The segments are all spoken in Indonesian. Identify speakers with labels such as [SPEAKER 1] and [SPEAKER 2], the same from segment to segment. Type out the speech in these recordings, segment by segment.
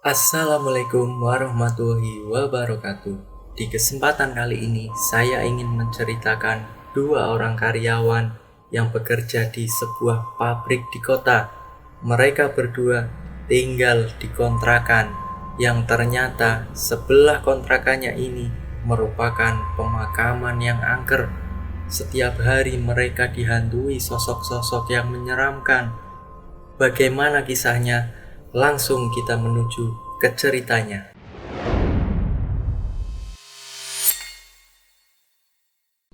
[SPEAKER 1] Assalamualaikum warahmatullahi wabarakatuh. Di kesempatan kali ini, saya ingin menceritakan dua orang karyawan yang bekerja di sebuah pabrik di kota. Mereka berdua tinggal di kontrakan yang ternyata sebelah kontrakannya ini merupakan pemakaman yang angker. Setiap hari mereka dihantui sosok-sosok yang menyeramkan. Bagaimana kisahnya? Langsung kita menuju ke ceritanya.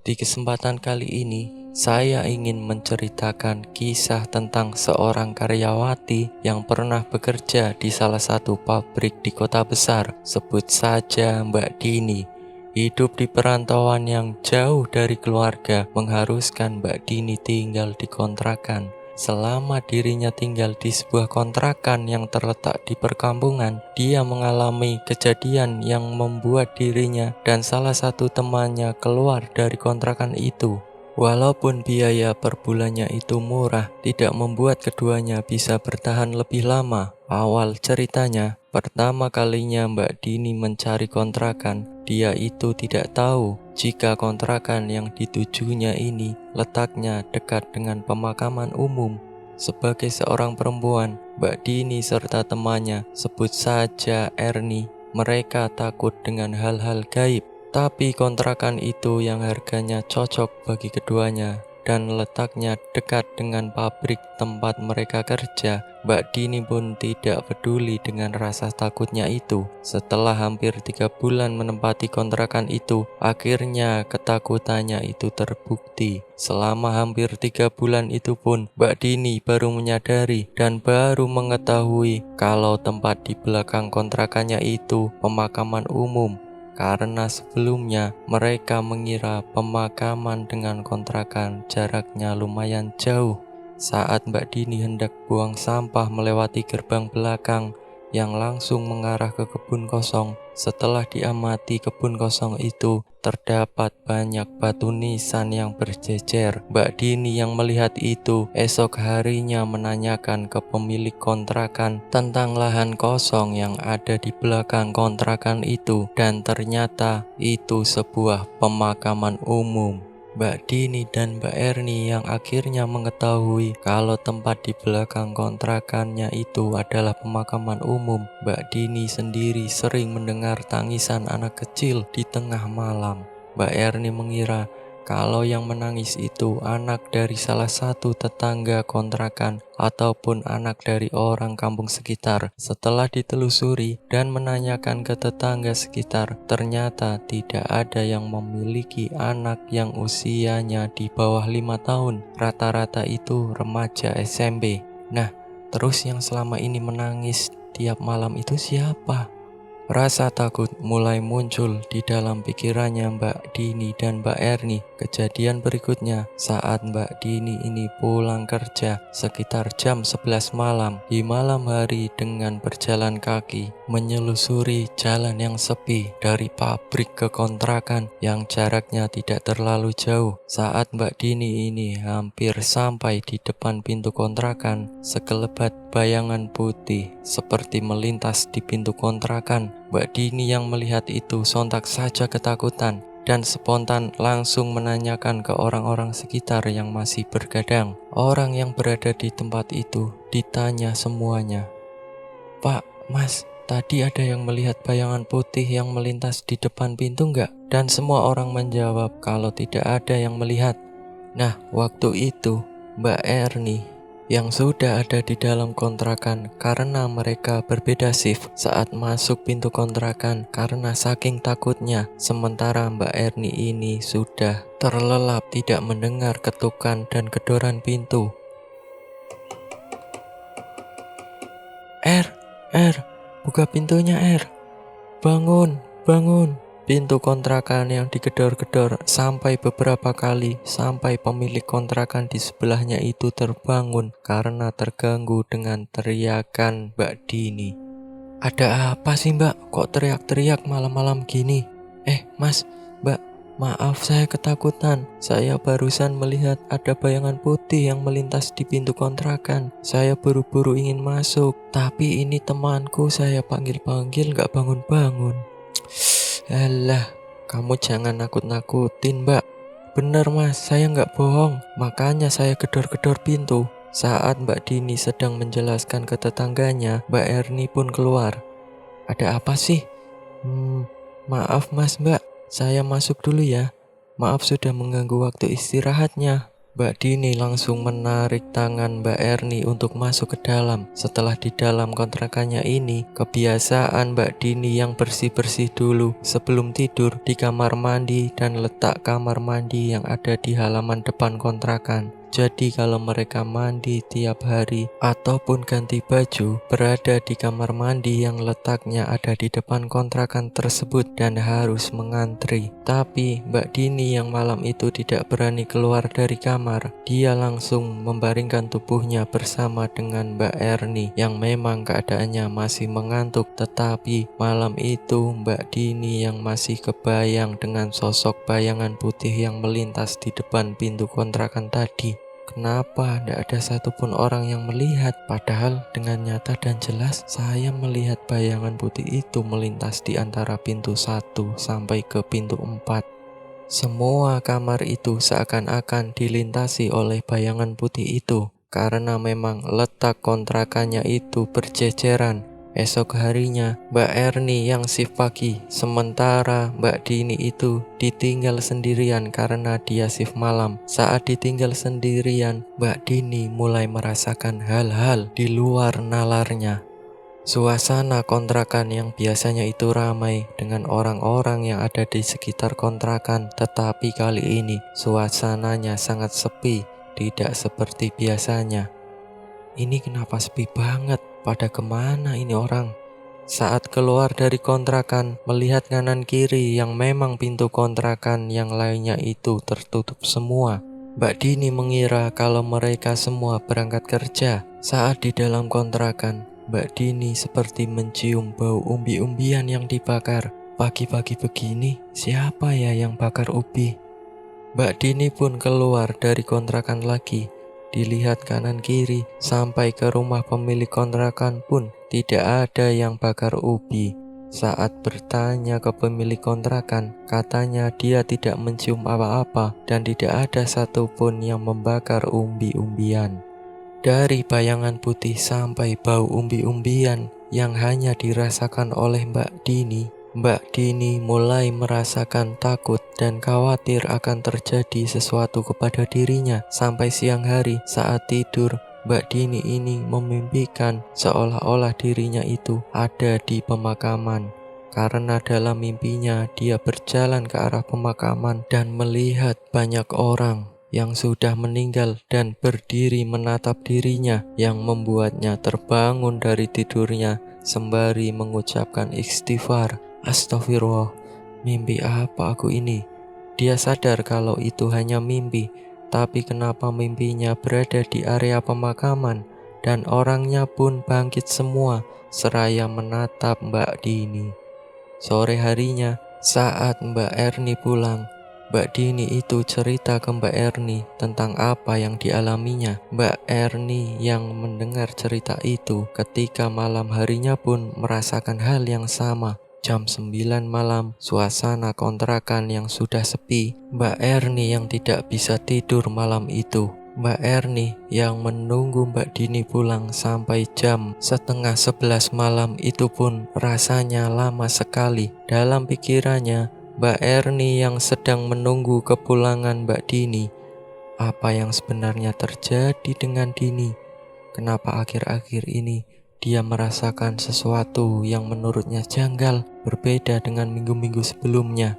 [SPEAKER 1] Di kesempatan kali ini, saya ingin menceritakan kisah tentang seorang karyawati yang pernah bekerja di salah satu pabrik di kota besar. Sebut saja Mbak Dini. Hidup di perantauan yang jauh dari keluarga mengharuskan Mbak Dini tinggal di kontrakan. Selama dirinya tinggal di sebuah kontrakan yang terletak di perkampungan, dia mengalami kejadian yang membuat dirinya dan salah satu temannya keluar dari kontrakan itu. Walaupun biaya per bulannya itu murah, tidak membuat keduanya bisa bertahan lebih lama. Awal ceritanya, pertama kalinya Mbak Dini mencari kontrakan, dia itu tidak tahu jika kontrakan yang ditujunya ini letaknya dekat dengan pemakaman umum. Sebagai seorang perempuan, Mbak Dini serta temannya, sebut saja Erni, mereka takut dengan hal-hal gaib. Tapi kontrakan itu yang harganya cocok bagi keduanya dan letaknya dekat dengan pabrik tempat mereka kerja. Mbak Dini pun tidak peduli dengan rasa takutnya itu. Setelah hampir 3 bulan menempati kontrakan itu, akhirnya ketakutannya itu terbukti. Selama hampir 3 bulan itu pun, Mbak Dini baru menyadari dan baru mengetahui kalau tempat di belakang kontrakannya itu pemakaman umum. Karena sebelumnya mereka mengira pemakaman dengan kontrakan jaraknya lumayan jauh. Saat Mbak Dini hendak buang sampah melewati gerbang belakang yang langsung mengarah ke kebun kosong, setelah diamati kebun kosong itu terdapat banyak batu nisan yang berjejer. Mbak Dini yang melihat itu esok harinya menanyakan ke pemilik kontrakan tentang lahan kosong yang ada di belakang kontrakan itu, dan ternyata itu sebuah pemakaman umum. Mbak Dini dan Mbak Erni yang akhirnya mengetahui kalau tempat di belakang kontrakannya itu adalah pemakaman umum. Mbak Dini sendiri sering mendengar tangisan anak kecil di tengah malam. Mbak Erni mengira kalau yang menangis itu anak dari salah satu tetangga kontrakan ataupun anak dari orang kampung sekitar. Setelah ditelusuri dan menanyakan ke tetangga sekitar, ternyata tidak ada yang memiliki anak yang usianya di bawah 5 tahun. Rata-rata itu remaja SMP. Nah, terus yang selama ini menangis tiap malam itu siapa? Rasa takut mulai muncul di dalam pikirannya Mbak Dini dan Mbak Erni. Kejadian berikutnya saat Mbak Dini ini pulang kerja sekitar jam 11 malam di malam hari dengan berjalan kaki menyelusuri jalan yang sepi dari pabrik ke kontrakan yang jaraknya tidak terlalu jauh. Saat Mbak Dini ini hampir sampai di depan pintu kontrakan, sekelebat bayangan putih seperti melintas di pintu kontrakan. Mbak Dini yang melihat itu sontak saja ketakutan dan spontan langsung menanyakan ke orang-orang sekitar yang masih bergadang. Orang yang berada di tempat itu ditanya semuanya. "Pak, Mas, tadi ada yang melihat bayangan putih yang melintas di depan pintu enggak?" Dan semua orang menjawab kalau tidak ada yang melihat. Nah, waktu itu Mbak Erni yang sudah ada di dalam kontrakan karena mereka berbeda shift saat masuk pintu kontrakan karena saking takutnya, sementara Mbak Erni ini sudah terlelap tidak mendengar ketukan dan gedoran pintu. Er, buka pintunya bangun, bangun." Pintu kontrakan yang digedor-gedor sampai beberapa kali sampai pemilik kontrakan di sebelahnya itu terbangun karena terganggu dengan teriakan Mbak Dini. "Ada apa sih Mbak? Kok teriak-teriak malam-malam gini? Mas, Mbak, Maaf, saya ketakutan. Saya barusan melihat ada bayangan putih yang melintas di pintu kontrakan. Saya buru-buru ingin masuk, tapi ini temanku saya panggil-panggil gak bangun-bangun. Alah, kamu jangan nakut-nakutin, Mbak. Bener Mas, saya nggak bohong. Makanya saya gedor-gedor pintu. Saat Mbak Dini sedang menjelaskan ke tetangganya, Mbak Erni pun keluar. Ada apa sih? Maaf Mas Mbak, saya masuk dulu ya. Maaf sudah mengganggu waktu istirahatnya. Mbak Dini langsung menarik tangan Mbak Erni untuk masuk ke dalam. Setelah di dalam kontrakannya ini, kebiasaan Mbak Dini yang bersih-bersih dulu sebelum tidur di kamar mandi dan letak kamar mandi yang ada di halaman depan kontrakan. Jadi kalau mereka mandi tiap hari ataupun ganti baju, berada di kamar mandi yang letaknya ada di depan kontrakan tersebut dan harus mengantri. Tapi Mbak Dini yang malam itu tidak berani keluar dari kamar. Dia langsung membaringkan tubuhnya bersama dengan Mbak Erni yang memang keadaannya masih mengantuk. Tetapi malam itu Mbak Dini yang masih kebayang dengan sosok bayangan putih yang melintas di depan pintu kontrakan tadi. Kenapa tidak ada satupun orang yang melihat? Padahal dengan nyata dan jelas saya melihat bayangan putih itu melintas di antara pintu 1 sampai ke pintu 4. Semua kamar itu seakan-akan dilintasi oleh bayangan putih itu karena memang letak kontrakannya itu berjejeran. Esok harinya Mbak Erni yang shift pagi, sementara Mbak Dini itu ditinggal sendirian karena dia shift malam. Saat ditinggal sendirian, Mbak Dini mulai merasakan hal-hal di luar nalarnya. Suasana kontrakan yang biasanya itu ramai dengan orang-orang yang ada di sekitar kontrakan, tetapi kali ini suasananya sangat sepi, tidak seperti biasanya. Ini kenapa sepi banget? Pada kemana ini orang? Saat keluar dari kontrakan, melihat kanan kiri yang memang pintu kontrakan yang lainnya itu tertutup semua. Mbak Dini mengira kalau mereka semua berangkat kerja. Saat di dalam kontrakan, Mbak Dini seperti mencium bau umbi-umbian yang dibakar. Pagi-pagi begini, siapa ya yang bakar ubi? Mbak Dini pun keluar dari kontrakan lagi. Dilihat kanan kiri sampai ke rumah pemilik kontrakan pun tidak ada yang bakar ubi. Saat bertanya ke pemilik kontrakan, katanya dia tidak mencium apa-apa dan tidak ada satupun yang membakar umbi-umbian. Dari bayangan putih sampai bau umbi-umbian yang hanya dirasakan oleh Mbak Dini mulai merasakan takut dan khawatir akan terjadi sesuatu kepada dirinya. Sampai siang hari saat tidur, Mbak Dini ini memimpikan seolah-olah dirinya itu ada di pemakaman. Karena dalam mimpinya dia berjalan ke arah pemakaman dan melihat banyak orang yang sudah meninggal dan berdiri menatap dirinya, yang membuatnya terbangun dari tidurnya sembari mengucapkan istighfar. Astagfirullah, mimpi apa aku ini? Dia sadar kalau itu hanya mimpi, tapi kenapa mimpinya berada di area pemakaman dan orangnya pun bangkit semua seraya menatap Mbak Dini. Sore harinya, saat Mbak Erni pulang, Mbak Dini itu cerita ke Mbak Erni tentang apa yang dialaminya. Mbak Erni yang mendengar cerita itu ketika malam harinya pun merasakan hal yang sama. Jam 9 malam, suasana kontrakan yang sudah sepi. Mbak Erni yang tidak bisa tidur malam itu. Mbak Erni yang menunggu Mbak Dini pulang sampai jam setengah 11 malam itu pun rasanya lama sekali. Dalam pikirannya, Mbak Erni yang sedang menunggu kepulangan Mbak Dini. Apa yang sebenarnya terjadi dengan Dini? Kenapa akhir-akhir ini dia merasakan sesuatu yang menurutnya janggal, berbeda dengan minggu-minggu sebelumnya?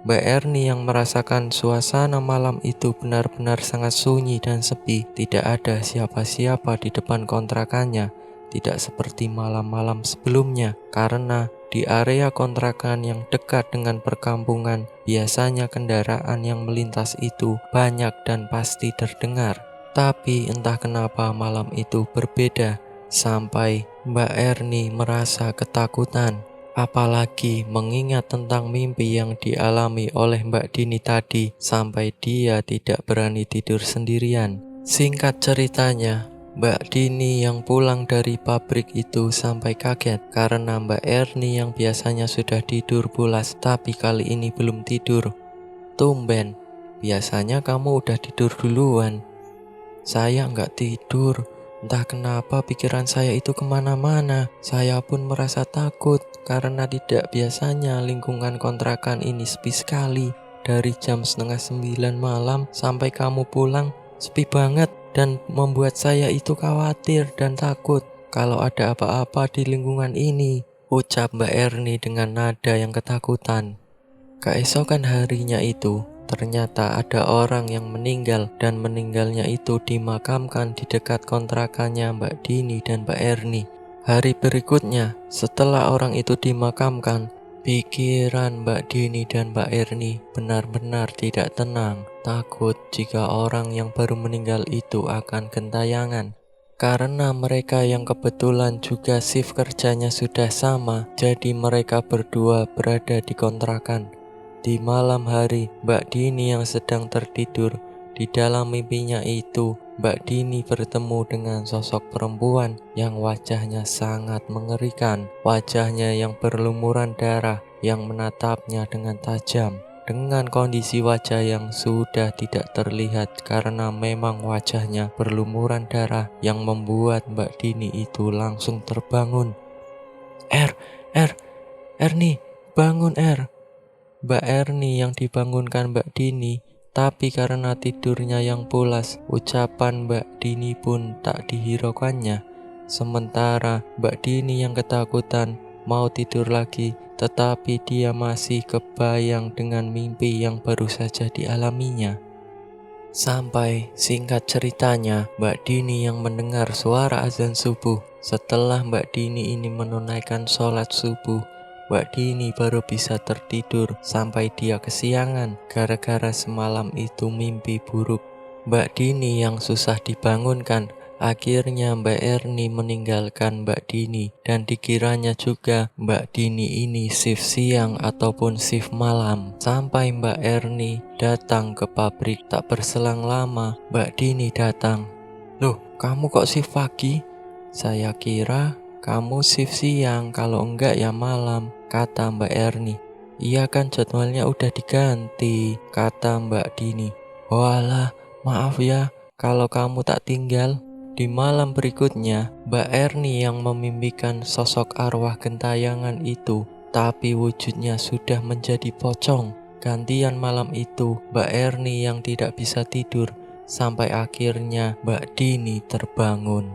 [SPEAKER 1] Mbak Erni yang merasakan suasana malam itu benar-benar sangat sunyi dan sepi. Tidak ada siapa-siapa di depan kontrakannya. Tidak seperti malam-malam sebelumnya, karena di area kontrakan yang dekat dengan perkampungan, biasanya kendaraan yang melintas itu banyak dan pasti terdengar. Tapi entah kenapa malam itu berbeda, sampai Mbak Erni merasa ketakutan. Apalagi mengingat tentang mimpi yang dialami oleh Mbak Dini tadi sampai dia tidak berani tidur sendirian. Singkat ceritanya, Mbak Dini yang pulang dari pabrik itu sampai kaget karena Mbak Erni yang biasanya sudah tidur pulas tapi kali ini belum tidur. Tumben, biasanya kamu udah tidur duluan. Saya nggak tidur. Entah kenapa pikiran saya itu kemana-mana. Saya pun merasa takut karena tidak biasanya lingkungan kontrakan ini sepi sekali. Dari jam 8:30 malam sampai kamu pulang, sepi banget dan membuat saya itu khawatir dan takut kalau ada apa-apa di lingkungan ini, ucap Mbak Erni dengan nada yang ketakutan. Keesokan harinya itu, ternyata ada orang yang meninggal dan meninggalnya itu dimakamkan di dekat kontrakannya Mbak Dini dan Mbak Erni. Hari berikutnya, setelah orang itu dimakamkan, pikiran Mbak Dini dan Mbak Erni benar-benar tidak tenang, takut jika orang yang baru meninggal itu akan gentayangan. Karena mereka yang kebetulan juga shift kerjanya sudah sama, jadi mereka berdua berada di kontrakan. Di malam hari, Mbak Dini yang sedang tertidur, di dalam mimpinya itu, Mbak Dini bertemu dengan sosok perempuan yang wajahnya sangat mengerikan. Wajahnya yang berlumuran darah yang menatapnya dengan tajam. Dengan kondisi wajah yang sudah tidak terlihat karena memang wajahnya berlumuran darah yang membuat Mbak Dini itu langsung terbangun. Erni, bangun Mbak Erni yang dibangunkan Mbak Dini, tapi karena tidurnya yang pulas, ucapan Mbak Dini pun tak dihiraukannya. Sementara Mbak Dini yang ketakutan mau tidur lagi, tetapi dia masih kebayang dengan mimpi yang baru saja dialaminya. Sampai singkat ceritanya, Mbak Dini yang mendengar suara azan subuh. Setelah Mbak Dini ini menunaikan sholat subuh, Mbak Dini baru bisa tertidur sampai dia kesiangan gara-gara semalam itu mimpi buruk. Mbak Dini yang susah dibangunkan, akhirnya Mbak Erni meninggalkan Mbak Dini dan dikiranya juga Mbak Dini ini shift siang ataupun shift malam. Sampai Mbak Erni datang ke pabrik, tak berselang lama Mbak Dini datang. "Loh, kamu kok shift pagi? Saya kira kamu shift siang, kalau enggak ya malam," kata Mbak Erni. "Iya kan jadwalnya udah diganti," kata Mbak Dini. "Walah, maaf ya kalau kamu tak tinggal." Di malam berikutnya, Mbak Erni yang memimpikan sosok arwah gentayangan itu, tapi wujudnya sudah menjadi pocong. Gantian malam itu, Mbak Erni yang tidak bisa tidur, sampai akhirnya Mbak Dini terbangun.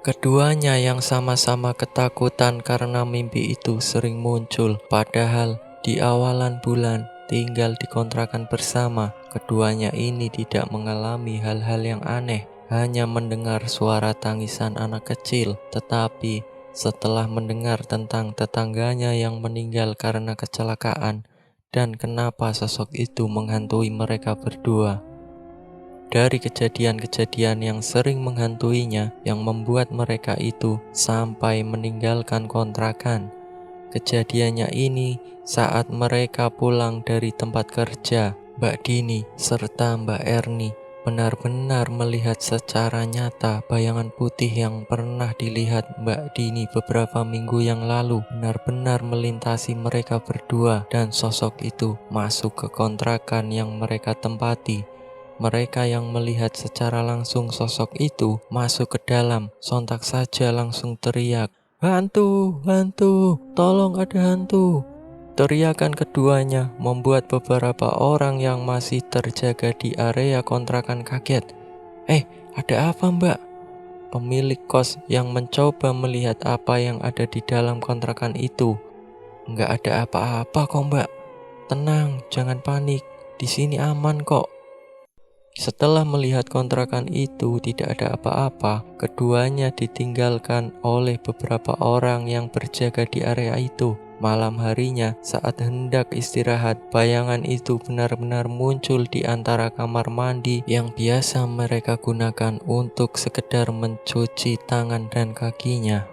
[SPEAKER 1] Keduanya yang sama-sama ketakutan karena mimpi itu sering muncul, padahal di awalan bulan tinggal di kontrakan bersama. Keduanya ini tidak mengalami hal-hal yang aneh, hanya mendengar suara tangisan anak kecil. Tetapi setelah mendengar tentang tetangganya yang meninggal karena kecelakaan dan kenapa sosok itu menghantui mereka berdua, dari kejadian-kejadian yang sering menghantuinya yang membuat mereka itu sampai meninggalkan kontrakan. Kejadiannya ini saat mereka pulang dari tempat kerja. Mbak Dini serta Mbak Erni benar-benar melihat secara nyata bayangan putih yang pernah dilihat Mbak Dini beberapa minggu yang lalu benar-benar melintasi mereka berdua, dan sosok itu masuk ke kontrakan yang mereka tempati. Mereka yang melihat secara langsung sosok itu masuk ke dalam, sontak saja langsung teriak, "Hantu! Hantu! Tolong ada hantu!" Teriakan keduanya membuat beberapa orang yang masih terjaga di area kontrakan kaget. Ada apa Mbak?" Pemilik kos yang mencoba melihat apa yang ada di dalam kontrakan itu. "Nggak ada apa-apa kok Mbak. Tenang, jangan panik. Di sini aman kok." Setelah melihat kontrakan itu tidak ada apa-apa, keduanya ditinggalkan oleh beberapa orang yang berjaga di area itu. Malam harinya, saat hendak istirahat, bayangan itu benar-benar muncul di antara kamar mandi yang biasa mereka gunakan untuk sekedar mencuci tangan dan kakinya.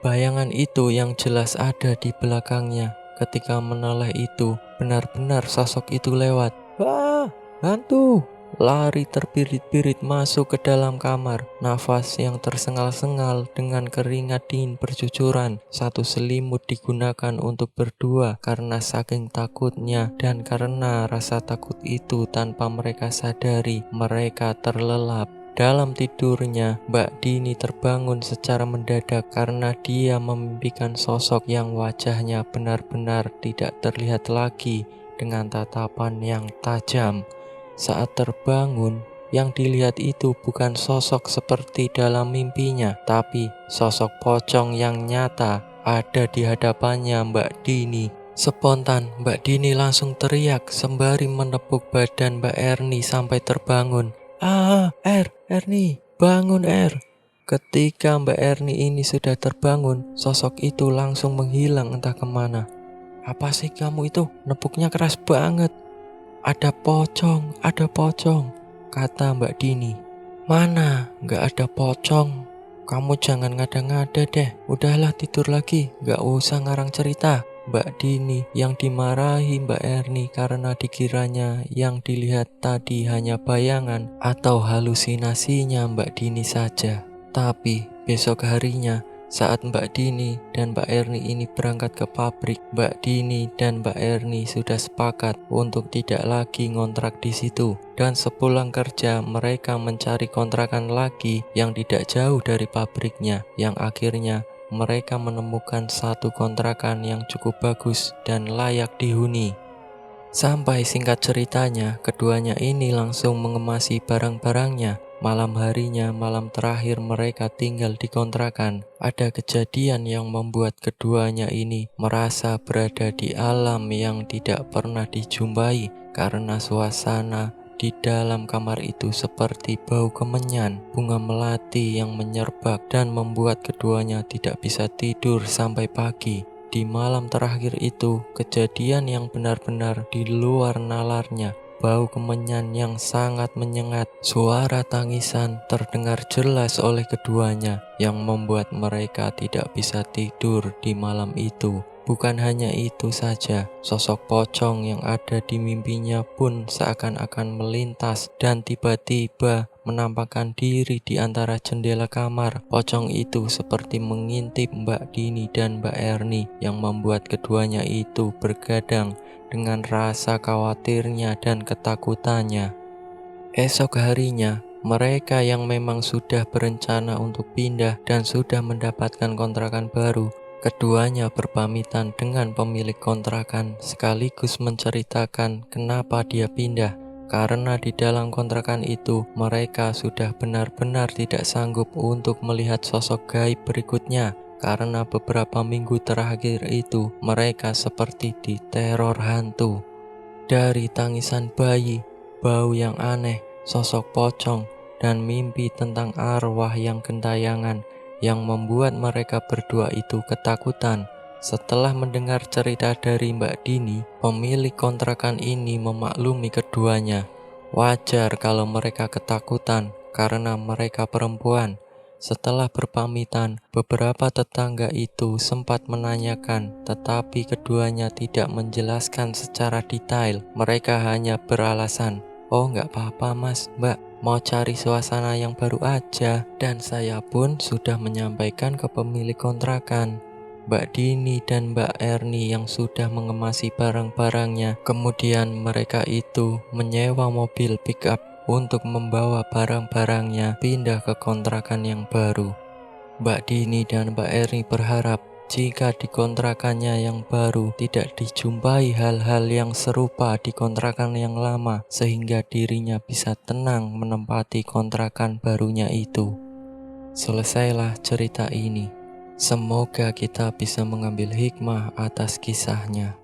[SPEAKER 1] Bayangan itu yang jelas ada di belakangnya. Ketika menoleh itu, benar-benar sosok itu lewat. "Wah, hantu!" Lari terbirit-birit masuk ke dalam kamar. Nafas yang tersengal-sengal dengan keringat dingin bercucuran. Satu selimut digunakan untuk berdua karena saking takutnya, dan karena rasa takut itu tanpa mereka sadari, mereka terlelap. Dalam tidurnya, Mbak Dini terbangun secara mendadak karena dia memimpikan sosok yang wajahnya benar-benar tidak terlihat lagi dengan tatapan yang tajam. Saat terbangun, yang dilihat itu bukan sosok seperti dalam mimpinya, tapi sosok pocong yang nyata ada di hadapannya Mbak Dini. Spontan, Mbak Dini langsung teriak sembari menepuk badan Mbak Erni sampai terbangun. Erni, bangun Ketika Mbak Erni ini sudah terbangun, sosok itu langsung menghilang entah kemana. "Apa sih kamu itu? Nepuknya keras banget." Ada pocong, kata Mbak Dini. "Mana? Nggak ada pocong. Kamu jangan ngada-ngada deh. Udahlah tidur lagi, nggak usah ngarang cerita." Mbak Dini yang dimarahi Mbak Erni karena dikiranya yang dilihat tadi hanya bayangan atau halusinasinya Mbak Dini saja. Tapi besok harinya, saat Mbak Dini dan Mbak Erni ini berangkat ke pabrik, Mbak Dini dan Mbak Erni sudah sepakat untuk tidak lagi ngontrak di situ. Dan sepulang kerja, mereka mencari kontrakan lagi yang tidak jauh dari pabriknya, yang akhirnya mereka menemukan satu kontrakan yang cukup bagus dan layak dihuni. Sampai singkat ceritanya, keduanya ini langsung mengemasi barang-barangnya. Malam harinya, malam terakhir mereka tinggal di kontrakan. Ada kejadian yang membuat keduanya ini merasa berada di alam yang tidak pernah dijumpai, karena suasana di dalam kamar itu seperti bau kemenyan, bunga melati yang menyerbak dan membuat keduanya tidak bisa tidur sampai pagi. Di malam terakhir itu, kejadian yang benar-benar di luar nalarnya. Bau kemenyan yang sangat menyengat, suara tangisan terdengar jelas oleh keduanya yang membuat mereka tidak bisa tidur di malam itu. Bukan hanya itu saja, sosok pocong yang ada di mimpinya pun seakan-akan melintas dan tiba-tiba menampakkan diri di antara jendela kamar. Pocong itu seperti mengintip Mbak Dini dan Mbak Erni yang membuat keduanya itu bergadang dengan rasa khawatirnya dan ketakutannya. Esok harinya, mereka yang memang sudah berencana untuk pindah dan sudah mendapatkan kontrakan baru, keduanya berpamitan dengan pemilik kontrakan sekaligus menceritakan kenapa dia pindah. Karena di dalam kontrakan itu, mereka sudah benar-benar tidak sanggup untuk melihat sosok gaib berikutnya. Karena beberapa minggu terakhir itu, mereka seperti diteror hantu. Dari tangisan bayi, bau yang aneh, sosok pocong, dan mimpi tentang arwah yang gentayangan yang membuat mereka berdua itu ketakutan. Setelah mendengar cerita dari Mbak Dini, pemilik kontrakan ini memaklumi keduanya. Wajar kalau mereka ketakutan karena mereka perempuan. Setelah berpamitan, beberapa tetangga itu sempat menanyakan, tetapi keduanya tidak menjelaskan secara detail. Mereka hanya beralasan, "Oh, nggak apa-apa mas, mbak, mau cari suasana yang baru aja." Dan saya pun sudah menyampaikan ke pemilik kontrakan. Mbak Dini dan Mbak Erni yang sudah mengemasi barang-barangnya. Kemudian mereka itu menyewa mobil pick-up untuk membawa barang-barangnya pindah ke kontrakan yang baru. Mbak Dini dan Mbak Erni berharap jika di kontrakannya yang baru tidak dijumpai hal-hal yang serupa di kontrakan yang lama, sehingga dirinya bisa tenang menempati kontrakan barunya itu. Selesailah cerita ini. Semoga kita bisa mengambil hikmah atas kisahnya.